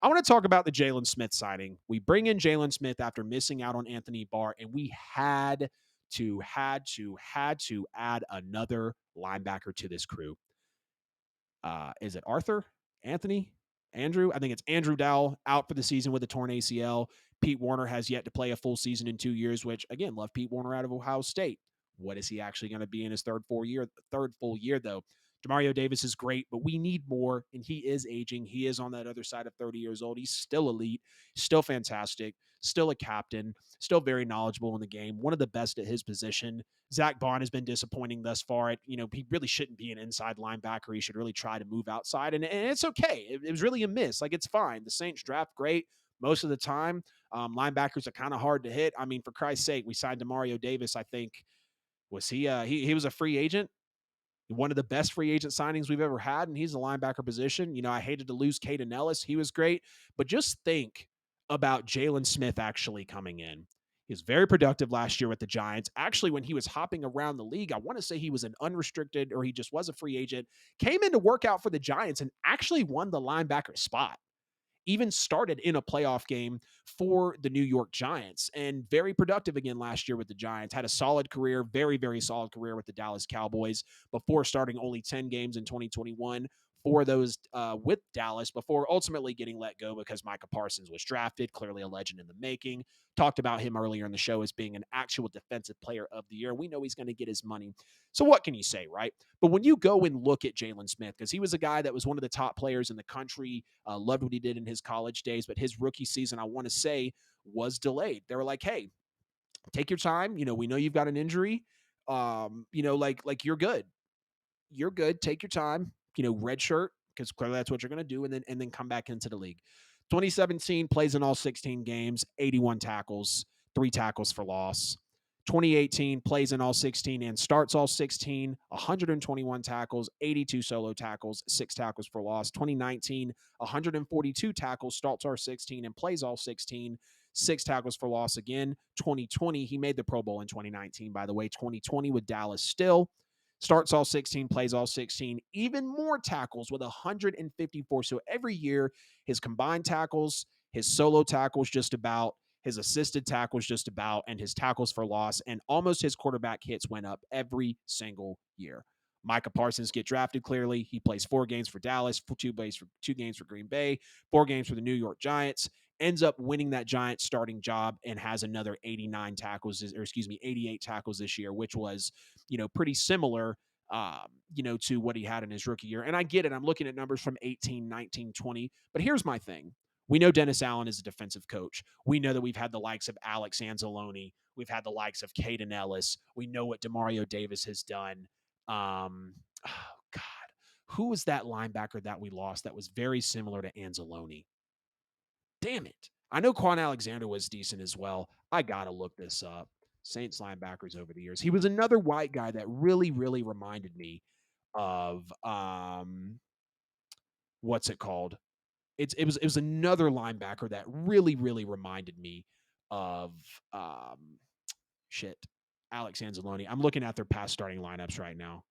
I want to talk about the Jaylon Smith signing. We bring in Jaylon Smith after missing out on Anthony Barr, and we had to add another linebacker to this crew. Is it Arthur? Anthony? Andrew? I think it's Andrew Dowell out for the season with a torn ACL. Pete Warner has yet to play a full season in 2 years, which again, love Pete Warner out of Ohio State. What is he actually going to be in his third full year, though? Demario Davis is great, but we need more, and he is aging. He is on that other side of 30 years old. He's still elite, still fantastic, still a captain, still very knowledgeable in the game, one of the best at his position. Zach Bond has been disappointing thus far. He really shouldn't be an inside linebacker. He should really try to move outside, and it's okay. It was really a miss. Like, it's fine. The Saints draft great most of the time. Linebackers are kind of hard to hit. I mean, for Christ's sake, we signed Demario Davis. I think was he was a free agent, one of the best free agent signings we've ever had, and he's a linebacker position. I hated to lose Caden Ellis. He was great. But just think about Jaylon Smith actually coming in. He was very productive last year with the Giants. Actually, when he was hopping around the league, I want to say he was an unrestricted or he just was a free agent, came in to work out for the Giants and actually won the linebacker spot, even started in a playoff game for the New York Giants, and very productive again last year with the Giants. Had a solid career, very, very solid career with the Dallas Cowboys before starting only 10 games in 2021 for those with Dallas before ultimately getting let go because Micah Parsons was drafted, clearly a legend in the making. Talked about him earlier in the show as being an actual defensive player of the year. We know he's going to get his money. So what can you say, right? But when you go and look at Jaylon Smith, because he was a guy that was one of the top players in the country, loved what he did in his college days, but his rookie season, I want to say, was delayed. They were like, hey, take your time. We know you've got an injury. Like you're good. You're good. Take your time. Red shirt, because clearly that's what you're going to do, and then come back into the league. 2017 plays in all 16 games, 81 tackles, 3 tackles for loss. 2018 plays in all 16 and starts all 16, 121 tackles, 82 solo tackles, 6 tackles for loss. 2019, 142 tackles, starts all 16 and plays all 16, 6 tackles for loss again. 2020, he made the Pro Bowl in 2019, by the way. 2020 with Dallas still. Starts all 16, plays all 16, even more tackles with 154. So every year, his combined tackles, his solo tackles just about, his assisted tackles just about, and his tackles for loss, and almost his quarterback hits went up every single year. Micah Parsons get drafted clearly. He plays 4 games for Dallas, 2 games for Green Bay, 4 games for the New York Giants, ends up winning that Giants starting job and has another 89 tackles, or 88 tackles this year, which was, pretty similar, to what he had in his rookie year. And I get it. I'm looking at numbers from 18, 19, 20. But here's my thing. We know Dennis Allen is a defensive coach. We know that we've had the likes of Alex Anzalone. We've had the likes of Caden Ellis. We know what Demario Davis has done. Oh, God. Who was that linebacker that we lost that was very similar to Anzalone? Damn it. I know Quan Alexander was decent as well. I got to look this up. Saints linebackers over the years. He was another white guy that really, really reminded me of what's it called? It was another linebacker that really, really reminded me of shit. Alex Anzalone. I'm looking at their past starting lineups right now.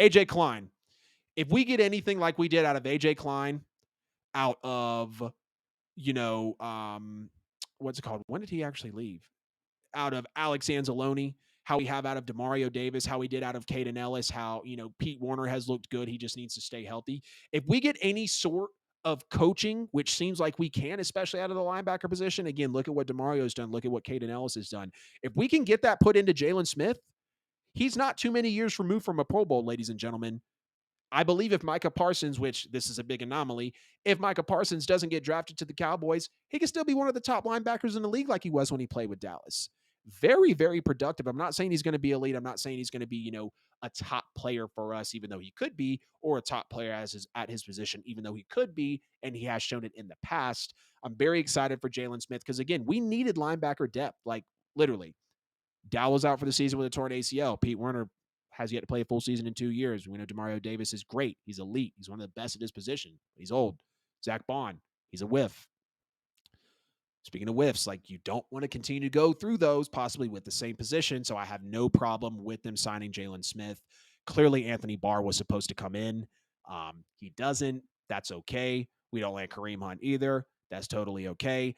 AJ Klein. If we get anything like we did out of AJ Klein, out of what's it called? When did he actually leave? Out of Alex Anzalone, how we have out of Demario Davis, how we did out of Caden Ellis, how, Pete Warner has looked good. He just needs to stay healthy. If we get any sort of coaching, which seems like we can, especially out of the linebacker position, again, look at what Demario's done. Look at what Caden Ellis has done. If we can get that put into Jaylon Smith, he's not too many years removed from a Pro Bowl, ladies and gentlemen. I believe if Micah Parsons, which this is a big anomaly, if Micah Parsons doesn't get drafted to the Cowboys, he can still be one of the top linebackers in the league like he was when he played with Dallas. Very, very productive. I'm not saying he's going to be elite. I'm not saying he's going to be, a top player for us, even though he could be, or a top player at his position, even though he could be, and he has shown it in the past. I'm very excited for Jaylon Smith because, again, we needed linebacker depth, like literally. Dow was out for the season with a torn ACL. Pete Werner has yet to play a full season in 2 years. We know Demario Davis is great. He's elite. He's one of the best at his position. He's old. Zach Bond, he's a whiff. Speaking of whiffs, like, you don't want to continue to go through those possibly with the same position. So I have no problem with them signing Jaylon Smith. Clearly, Anthony Barr was supposed to come in. He doesn't. That's okay. We don't like Kareem Hunt either. That's totally okay.